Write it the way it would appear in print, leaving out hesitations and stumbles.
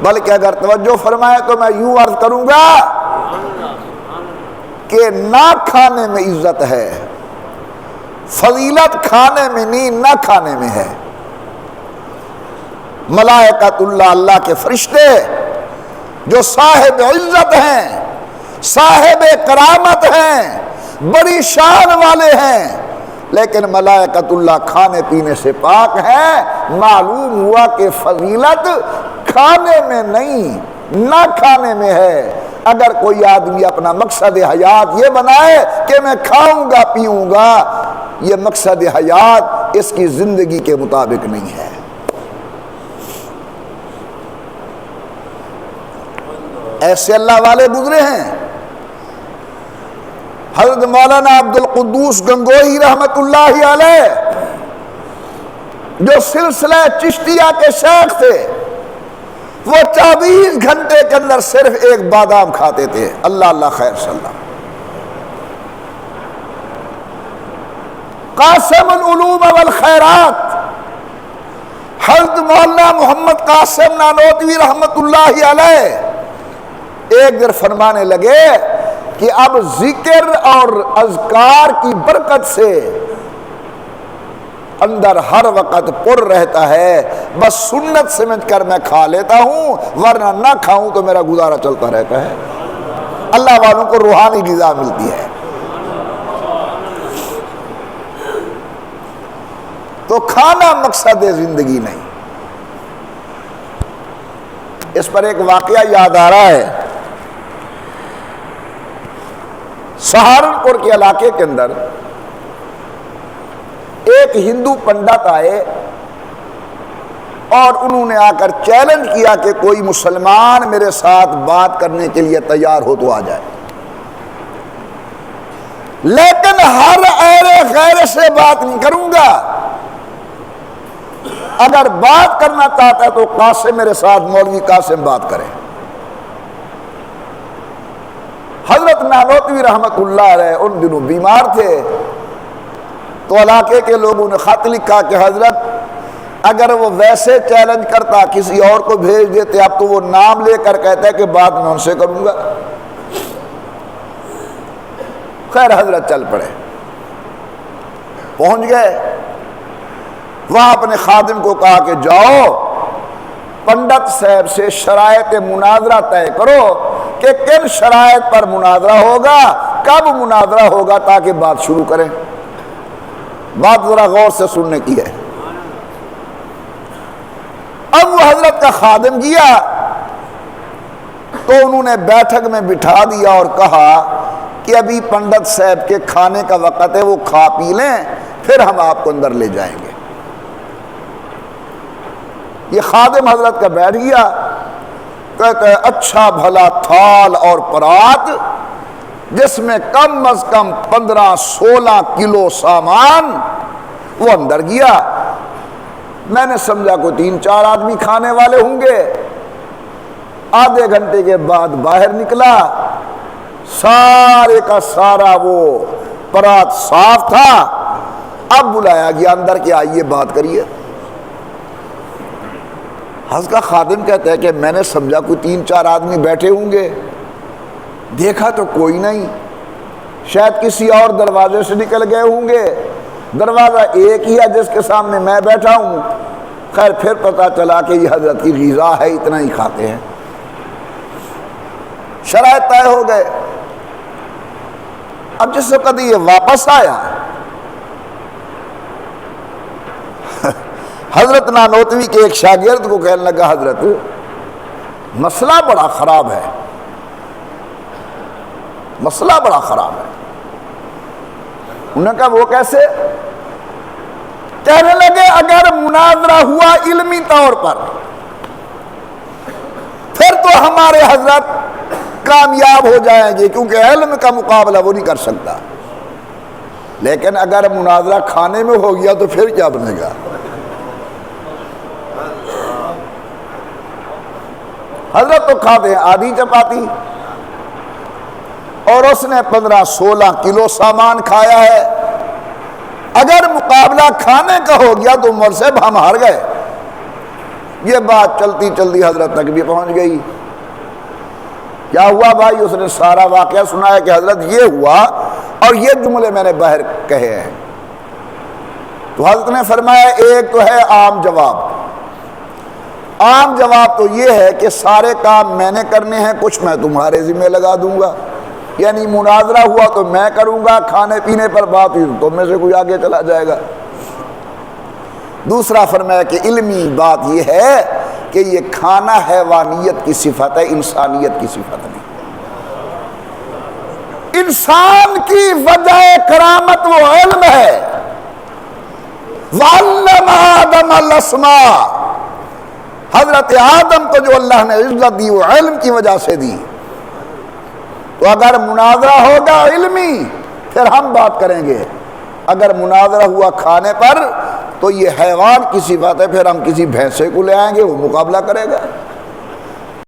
بلکہ اگر توجہ فرمائے تو میں یوں عرض کروں گا کہ نہ کھانے میں عزت ہے، فضیلت کھانے میں نہیں، نہ کھانے میں ہے۔ ملائکۃ اللہ، اللہ کے فرشتے جو صاحب عزت ہیں، صاحب کرامت ہیں، بڑی شان والے ہیں، لیکن ملائکۃ اللہ کھانے پینے سے پاک ہیں۔ معلوم ہوا کہ فضیلت کھانے میں نہیں، نہ کھانے میں ہے۔ اگر کوئی آدمی اپنا مقصد حیات یہ بنائے کہ میں کھاؤں گا پیوں گا، یہ مقصد حیات اس کی زندگی کے مطابق نہیں ہے۔ ایسے اللہ والے گزرے ہیں۔ حضرت مولانا عبد القدوس گنگوہی رحمت اللہ علیہ جو سلسلہ چشتیہ کے شیخ تھے، وہ 24 گھنٹے کے اندر صرف ایک بادام کھاتے تھے۔ اللہ اللہ خیر صلی اللہ۔ قاسم العلوم والخیرات حضرت مولانا محمد قاسم نانوتوی رحمت اللہ علیہ ایک دن فرمانے لگے کہ اب ذکر اور اذکار کی برکت سے اندر ہر وقت پر رہتا ہے، بس سنت سمجھ کر میں کھا لیتا ہوں، ورنہ نہ کھاؤں تو میرا گزارا چلتا رہتا ہے۔ اللہ والوں کو روحانی غذا ملتی ہے۔ تو کھانا مقصد زندگی نہیں۔ اس پر ایک واقعہ یاد آ رہا ہے۔ سہارنپور کے علاقے کے اندر ایک ہندو پنڈت آئے اور انہوں نے آ کر چیلنج کیا کہ کوئی مسلمان میرے ساتھ بات کرنے کے لیے تیار ہو تو آ جائے، لیکن ہر ایرے غیر سے بات نہیں کروں گا، اگر بات کرنا چاہتا ہے تو قاسم میرے ساتھ مولوی قاسم بات کرے۔ حضرت نانوتوی رحمت اللہ علیہ ان دنوں بیمار تھے، تو علاقے کے لوگوں نے خط لکھا کہ حضرت اگر وہ ویسے چیلنج کرتا کسی اور کو بھیج دیتے، اب تو وہ نام لے کر کہتا ہے کہ بات میں ان سے کروں گا۔ خیر حضرت چل پڑے، پہنچ گئے وہاں، اپنے خادم کو کہا کہ جاؤ پنڈت صاحب سے شرائط مناظرہ طے کرو کہ کن شرائط پر مناظرہ ہوگا، کب مناظرہ ہوگا، تاکہ بات شروع کریں۔ بات ذرا غور سے سننے کی ہے۔ اب وہ حضرت کا خادم گیا تو انہوں نے بیٹھک میں بٹھا دیا اور کہا کہ ابھی پنڈت صاحب کے کھانے کا وقت ہے، وہ کھا پی لیں پھر ہم آپ کو اندر لے جائیں گے۔ یہ خادم حضرت کا بیٹھ گیا، کہتا ہے اچھا بھلا تھال اور پرات جس میں کم از کم 15-16 کلو سامان، وہ اندر گیا۔ میں نے سمجھا کوئی 3-4 آدمی کھانے والے ہوں گے۔ آدھے گھنٹے کے بعد باہر نکلا، سارے کا سارا وہ پرات صاف تھا۔ اب بلایا گیا اندر کہ آئیے بات کریے۔ حضرت کا خادم کہتا ہے کہ میں نے سمجھا کوئی 3-4 آدمی بیٹھے ہوں گے، دیکھا تو کوئی نہیں، شاید کسی اور دروازے سے نکل گئے ہوں گے، دروازہ ایک ہی ہے جس کے سامنے میں بیٹھا ہوں۔ خیر پھر پتہ چلا کہ یہ حضرت کی غذا ہے، اتنا ہی کھاتے ہیں۔ شرائط طے ہو گئے۔ اب جس وقت یہ واپس آیا، حضرت نانوتوی کے ایک شاگرد کو کہنے لگا حضرت مسئلہ بڑا خراب ہے، مسئلہ بڑا خراب ہے۔ انہوں نے کہا وہ کیسے؟ کہنے لگے اگر مناظرہ ہوا علمی طور پر پھر تو ہمارے حضرت کامیاب ہو جائیں گے، کیونکہ علم کا مقابلہ وہ نہیں کر سکتا، لیکن اگر مناظرہ کھانے میں ہو گیا تو پھر کیا بنے گا؟ حضرت تو کھاتے ہیں آدھی چپاتی، اور اس نے 15-16 کلو سامان کھایا ہے۔ اگر مقابلہ کھانے کا ہو گیا تو مول صاحب ہم ہار گئے، یہ بات چلتی چلتی حضرت تک بھی پہنچ گئی. کیا ہوا بھائی؟ اس نے سارا واقعہ سنایا کہ حضرت یہ ہوا اور یہ جملے میں نے باہر کہے ہیں. تو حضرت نے فرمایا ایک تو ہے عام جواب. عام جواب تو یہ ہے کہ سارے کام میں نے کرنے ہیں، کچھ میں تمہارے ذمہ لگا دوں گا. یعنی مناظرہ ہوا تو میں کروں گا، کھانے پینے پر بات ہوئی تو تم میں سے کوئی آگے چلا جائے گا. دوسرا فرمایا کہ علمی بات یہ ہے کہ یہ کھانا حیوانیت کی صفت ہے، انسانیت کی صفت نہیں. انسان کی وجہ کرامت وہ علم ہے. وَعَلَّمَ آدَمَ الْأَسْمَاءَ، حضرت آدم کو جو اللہ نے عزت دی وہ علم کی وجہ سے دی. تو اگر مناظرہ ہوگا علمی پھر ہم بات کریں گے، اگر مناظرہ ہوا کھانے پر تو یہ حیوان کی صفت ہے، پھر ہم کسی بھینسے کو لے آئیں گے وہ مقابلہ کرے گا.